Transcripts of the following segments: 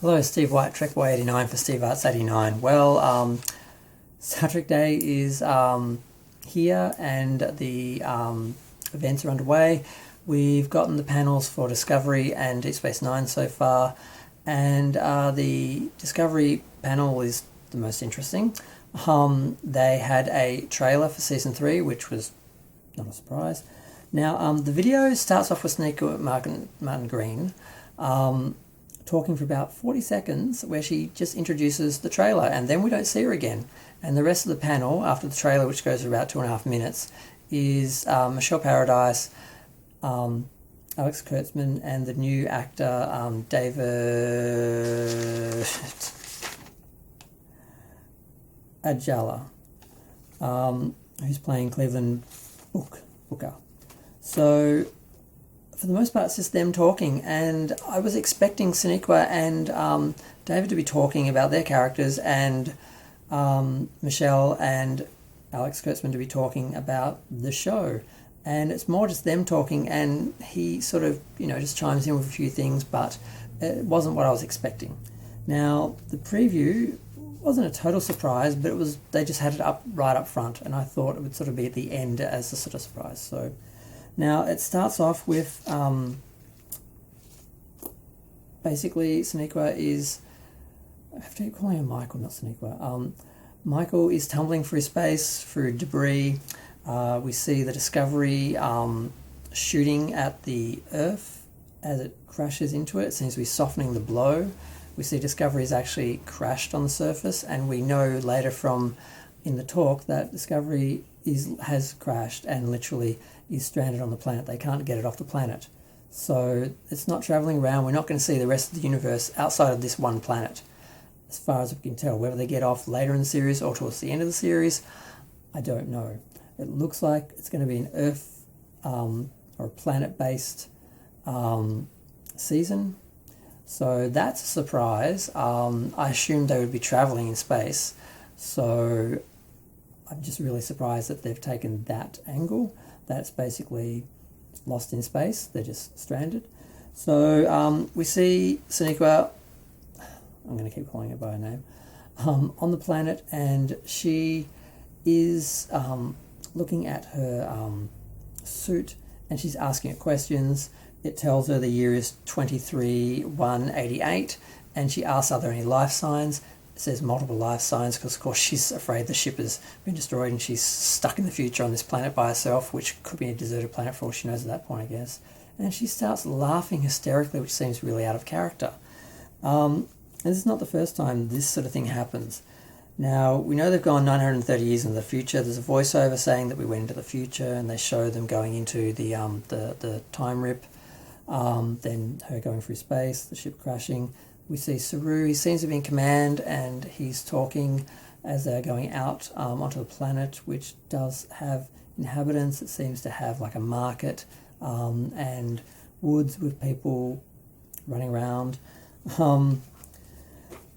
Hello, Steve White, Trek Boy 89 for Steve Arts 89. Well, Star Trek Day is here and the events are underway. We've gotten the panels for Discovery and Deep Space Nine so far, and the Discovery panel is the most interesting. They had a trailer for Season 3, which was not a surprise. Now, the video starts off with Sonequa Martin Green talking for about 40 seconds, where she just introduces the trailer, and then we don't see her again. And the rest of the panel, after the trailer, which goes for about 2.5 minutes, is Michelle Paradise, Alex Kurtzman, and the new actor David Ajala, who's playing Cleveland Booker. So for the most part, it's just them talking, and I was expecting Sonequa and David to be talking about their characters, and Michelle and Alex Kurtzman to be talking about the show. And it's more just them talking, and he sort of, just chimes in with a few things, but it wasn't what I was expecting. Now, the preview wasn't a total surprise, but they just had it up right up front, and I thought it would sort of be at the end as a sort of surprise. So now it starts off with basically Sonequa is, I have to keep calling her Michael, not Sonequa. Michael is tumbling through space, through debris. We see the Discovery shooting at the Earth as it crashes into it. It seems to be softening the blow. We see Discovery has actually crashed on the surface, and we know later from in the talk that Discovery has crashed and literally is stranded on the planet. They can't get it off the planet. So it's not travelling around. We're not going to see the rest of the universe outside of this one planet, as far as we can tell. Whether they get off later in the series or towards the end of the series, I don't know. It looks like it's going to be an Earth or a planet-based season. So that's a surprise. I assumed they would be travelling in space. So I'm just really surprised that they've taken that angle. That's basically lost in space. They're just stranded. So we see Sonequa, I'm going to keep calling her by her name, on the planet, and she is looking at her suit, and she's asking it questions. It tells her the year is 23-188, and she asks, are there any life signs? It says multiple life signs, because of course she's afraid the ship has been destroyed and she's stuck in the future on this planet by herself, which could be a deserted planet for all she knows at that point, I guess. And she starts laughing hysterically, which seems really out of character. And this is not the first time this sort of thing happens. Now, we know they've gone 930 years into the future. There's a voiceover saying that we went into the future, and they show them going into the time rip, then her going through space, the ship crashing. We see Saru, he seems to be in command, and he's talking as they're going out onto the planet, which does have inhabitants. It seems to have like a market and woods with people running around.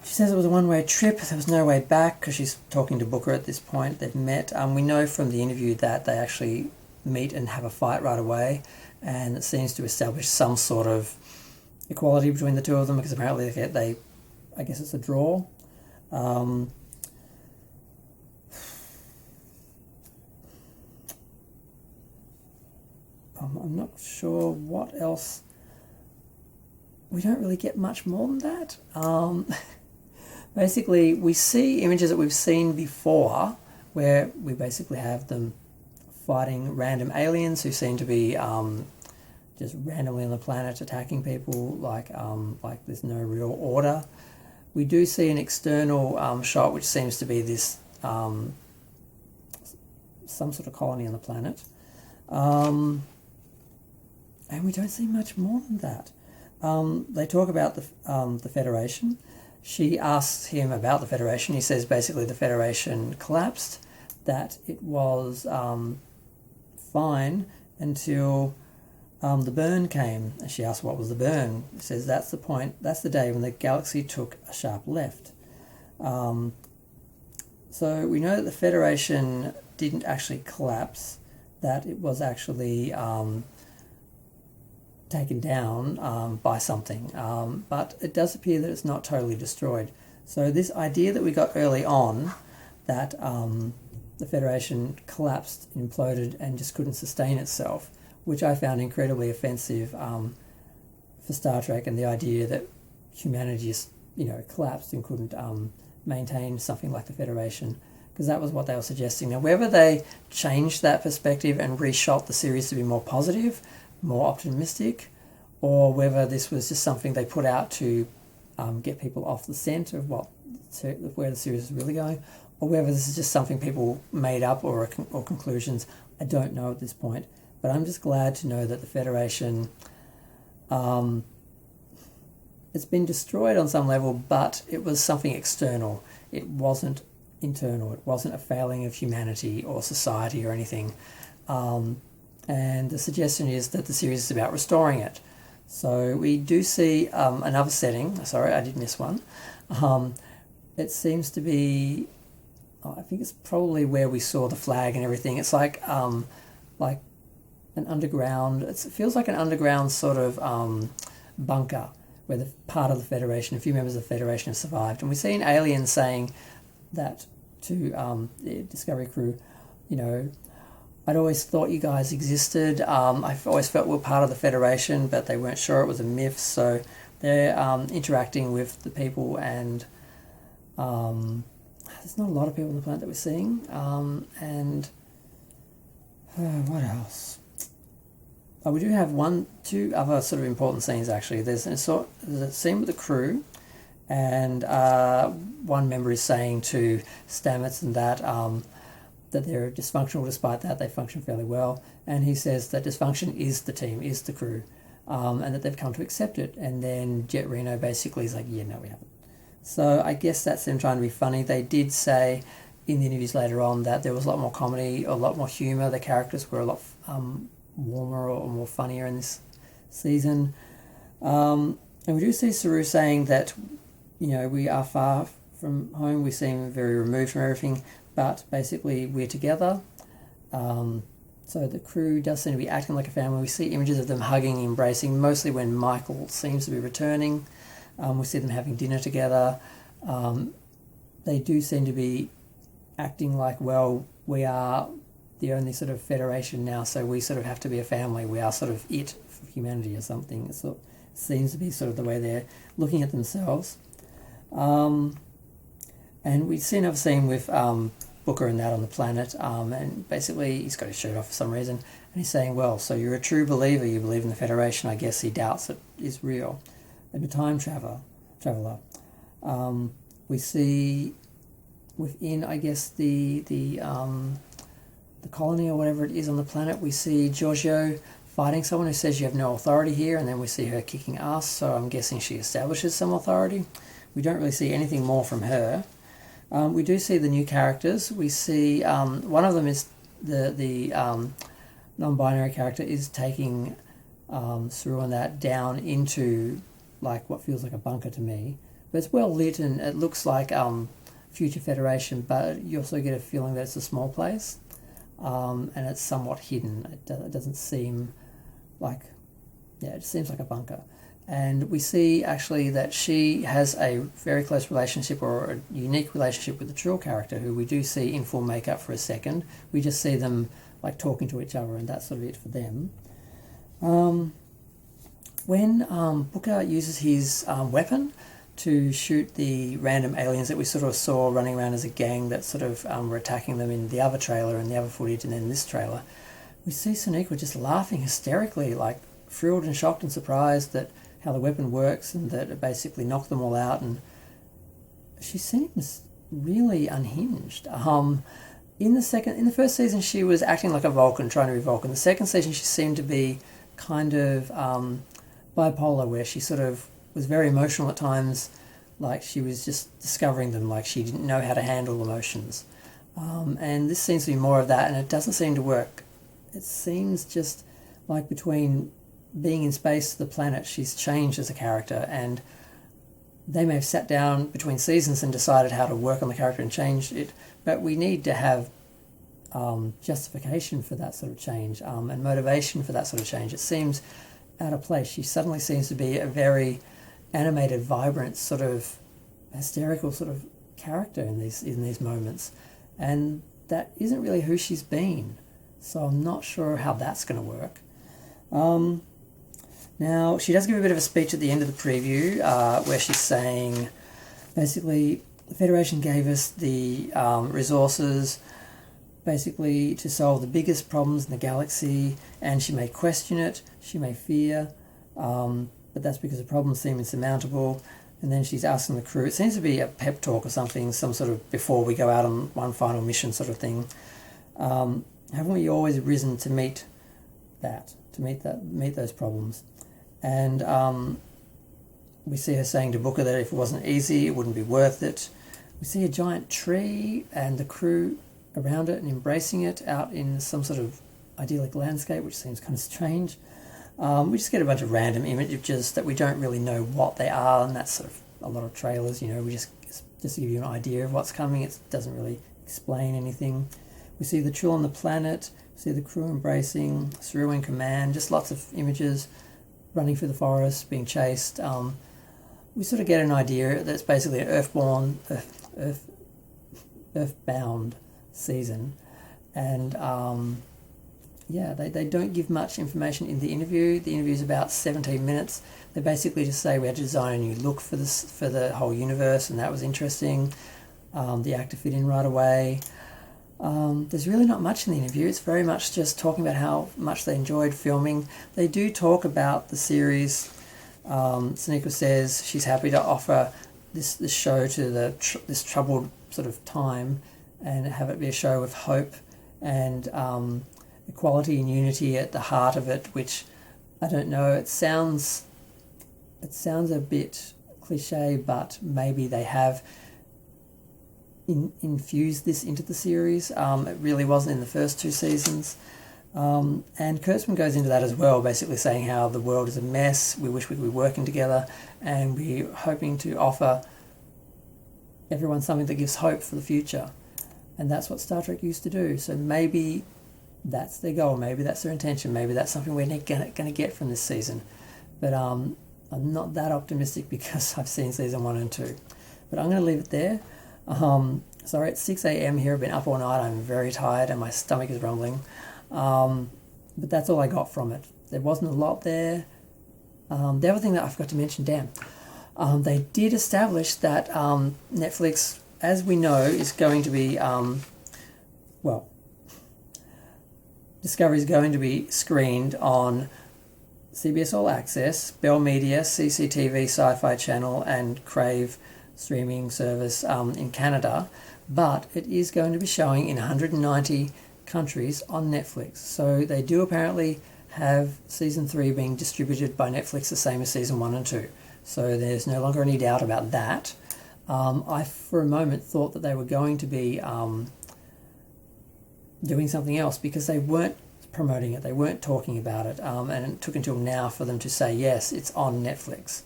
She says it was a one-way trip. There was no way back, because she's talking to Booker at this point. They've met. We know from the interview that they actually meet and have a fight right away, and it seems to establish some sort of equality between the two of them, because apparently I guess it's a draw. I'm not sure what else. We don't really get much more than that. Basically, we see images that we've seen before, where we basically have them fighting random aliens who seem to be just randomly on the planet attacking people, like there's no real order. We do see an external shot, which seems to be this some sort of colony on the planet, and we don't see much more than that. They talk about the Federation. She asks him about the Federation. He says basically the Federation collapsed, that it was fine until the burn came. And she asks, what was the burn? He says that's the point, that's the day when the galaxy took a sharp left. So we know that the Federation didn't actually collapse, that it was actually taken down by something, but it does appear that it's not totally destroyed. So this idea that we got early on, that the Federation collapsed, imploded, and just couldn't sustain itself, which I found incredibly offensive for Star Trek, and the idea that humanity just, collapsed and couldn't maintain something like the Federation, because that was what they were suggesting. Now, whether they changed that perspective and reshot the series to be more positive, more optimistic, or whether this was just something they put out to get people off the scent of where the series is really going, or whether this is just something people made up or conclusions, I don't know at this point. But I'm just glad to know that the Federation, it's been destroyed on some level, but it was something external. It wasn't internal. It wasn't a failing of humanity or society or anything. And the suggestion is that the series is about restoring it. So we do see another setting. Sorry, I did miss one. It seems to be, I think it's probably where we saw the flag and everything. It's like an underground, it feels like an underground sort of bunker where the part of the Federation, a few members of the Federation have survived. And we see an alien saying that to the Discovery crew, I'd always thought you guys existed. I've always felt we're part of the Federation, but they weren't sure it was a myth. So they're interacting with the people, and there's not a lot of people on the planet that we're seeing. And what else? We do have two other sort of important scenes, actually. There's a scene with the crew, and one member is saying to Stamets and that they're dysfunctional. Despite that, they function fairly well. And he says that dysfunction is the team, is the crew, and that they've come to accept it. And then Jet Reno basically is like, yeah, no, we haven't. So I guess that's them trying to be funny. They did say in the interviews later on that there was a lot more comedy, a lot more humour. The characters were a lot warmer or more funnier in this season. And we do see Saru saying that, we are far from home. We seem very removed from everything, but basically we're together. So the crew does seem to be acting like a family. We see images of them hugging, embracing, mostly when Michael seems to be returning. We see them having dinner together. They do seem to be acting like, well, we are the only sort of Federation now, so we sort of have to be a family. We are sort of it for humanity or something. It seems to be sort of the way they're looking at themselves. And we see another scene with Booker and that on the planet, and basically he's got his shirt off for some reason, and he's saying, well, so you're a true believer, you believe in the Federation. I guess he doubts it is real. And a time traveler. We see within, I guess, the colony or whatever it is on the planet, we see Giorgio fighting someone who says you have no authority here, and then we see her kicking ass, so I'm guessing she establishes some authority. We don't really see anything more from her. We do see the new characters. We see one of them is the non-binary character is taking Saru and that down into like what feels like a bunker to me. But it's well lit and it looks like Future Federation, but you also get a feeling that it's a small place. And it's somewhat hidden. It doesn't seem like, it seems like a bunker. And we see actually that she has a very close relationship or a unique relationship with the Trill character, who we do see in full makeup for a second. We just see them like talking to each other, and that's sort of it for them. When Booker uses his weapon to shoot the random aliens that we sort of saw running around as a gang that sort of were attacking them in the other trailer and the other footage and then this trailer, we see Sonequa just laughing hysterically, like thrilled and shocked and surprised that how the weapon works and that it basically knocked them all out, and she seems really unhinged. In the first season she was acting like a Vulcan, trying to be Vulcan. The second season she seemed to be kind of bipolar, where she sort of was very emotional at times, like she was just discovering them, like she didn't know how to handle emotions. And this seems to be more of that, and it doesn't seem to work. It seems just like between being in space to the planet, she's changed as a character, and they may have sat down between seasons and decided how to work on the character and change it, but we need to have justification for that sort of change and motivation for that sort of change. It seems out of place. She suddenly seems to be a very animated, vibrant, sort of hysterical sort of character in these moments, and that isn't really who she's been. So I'm not sure how that's going to work. Now, she does give a bit of a speech at the end of the preview where she's saying, basically, the Federation gave us the resources basically to solve the biggest problems in the galaxy, and she may question it, she may fear, but that's because the problems seem insurmountable. And then she's asking the crew, it seems to be a pep talk or something, some sort of before we go out on one final mission sort of thing. Haven't we always risen to meet those problems? And we see her saying to Booker that if it wasn't easy, it wouldn't be worth it. We see a giant tree and the crew around it and embracing it out in some sort of idyllic landscape, which seems kind of strange. We just get a bunch of random images that we don't really know what they are, and that's sort of a lot of trailers, we just to give you an idea of what's coming. It doesn't really explain anything. We see the Trill on the planet, we see the crew embracing, Saru in command, just lots of images, running through the forest, being chased. We sort of get an idea that it's basically an earthbound season, and they don't give much information in the interview. The interview is about 17 minutes. They basically just say we had to design a new look for the whole universe, and that was interesting. The actor fit in right away. There's really not much in the interview. It's very much just talking about how much they enjoyed filming. They do talk about the series. Sonequa says she's happy to offer this show to this troubled sort of time and have it be a show with hope and equality and unity at the heart of it, which, I don't know, it sounds a bit cliche, but maybe they have infused this into the series. It really wasn't in the first two seasons. And Kurtzman goes into that as well, basically saying how the world is a mess, we wish we could be working together, and we're hoping to offer everyone something that gives hope for the future. And that's what Star Trek used to do. So maybe that's their goal, maybe that's their intention, maybe that's something we're going to get from this season. But I'm not that optimistic because I've seen season 1 and 2. But I'm going to leave it there. Sorry, it's 6 a.m. here. I've been up all night. I'm very tired and my stomach is rumbling. But that's all I got from it. There wasn't a lot there. The other thing that I forgot to mention, they did establish that Netflix, as we know, is going to be, Discovery is going to be screened on CBS All Access, Bell Media, CCTV Sci-Fi Channel, and Crave streaming service in Canada, but it is going to be showing in 190 countries on Netflix. So they do apparently have season 3 being distributed by Netflix the same as season 1 and 2. So there's no longer any doubt about that. I, for a moment, thought that they were going to be doing something else because they weren't promoting it, they weren't talking about it, and it took until now for them to say, yes, it's on Netflix.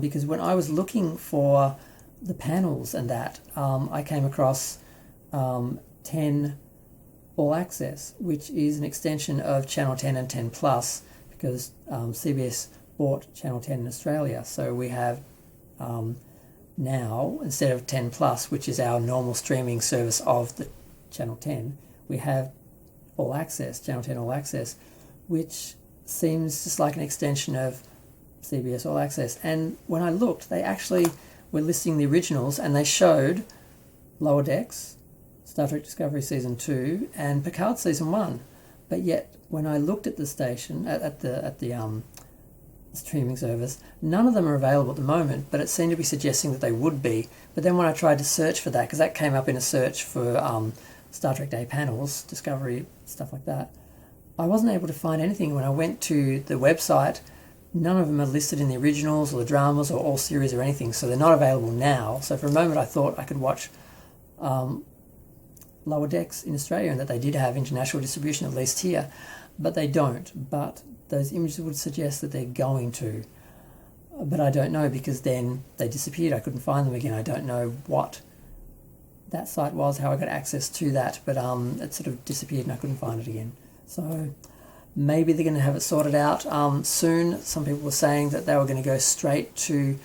Because when I was looking for the panels and that, I came across 10 All Access, which is an extension of Channel 10 and 10 Plus, because CBS bought Channel 10 in Australia. So we have now, instead of 10 Plus, which is our normal streaming service of the Channel 10, we have All Access, Channel 10 All Access, which seems just like an extension of CBS All Access. And when I looked, they actually were listing the originals, and they showed Lower Decks, Star Trek Discovery Season 2, and Picard Season 1. But yet, when I looked at the station, at the streaming service, none of them are available at the moment, but it seemed to be suggesting that they would be. But then when I tried to search for that, because that came up in a search for Star Trek Day panels, Discovery, stuff like that, I wasn't able to find anything. When I went to the website, none of them are listed in the originals or the dramas or all series or anything, so they're not available now. So for a moment I thought I could watch Lower Decks in Australia and that they did have international distribution, at least here, but they don't. But those images would suggest that they're going to. But I don't know, because then they disappeared. I couldn't find them again. I don't know what that site was, how I got access to that, but it sort of disappeared and I couldn't find it again. So Maybe they're going to have it sorted out soon. Some people were saying that they were going to go straight to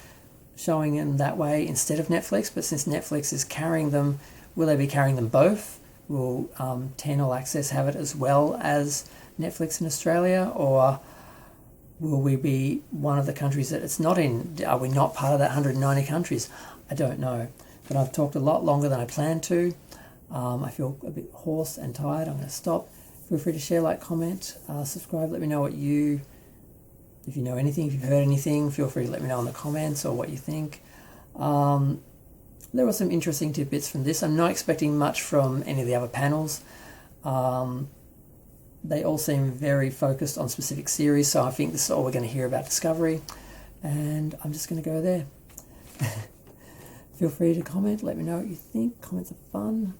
showing them that way instead of Netflix, but since Netflix is carrying them, will they be carrying them both? Will 10 All Access have it as well as Netflix in Australia, or will we be one of the countries that it's not in? Are we not part of that 190 countries? I don't know, but I've talked a lot longer than I planned to. I feel a bit hoarse and tired. I'm going to stop. Feel free to share, like, comment, subscribe. Let me know if you know anything, if you've heard anything, feel free to let me know in the comments or what you think. There were some interesting tidbits from this. I'm not expecting much from any of the other panels. They all seem very focused on specific series, so I think this is all we're going to hear about Discovery, and I'm just going to go there. Feel free to comment, let me know what you think. Comments are fun.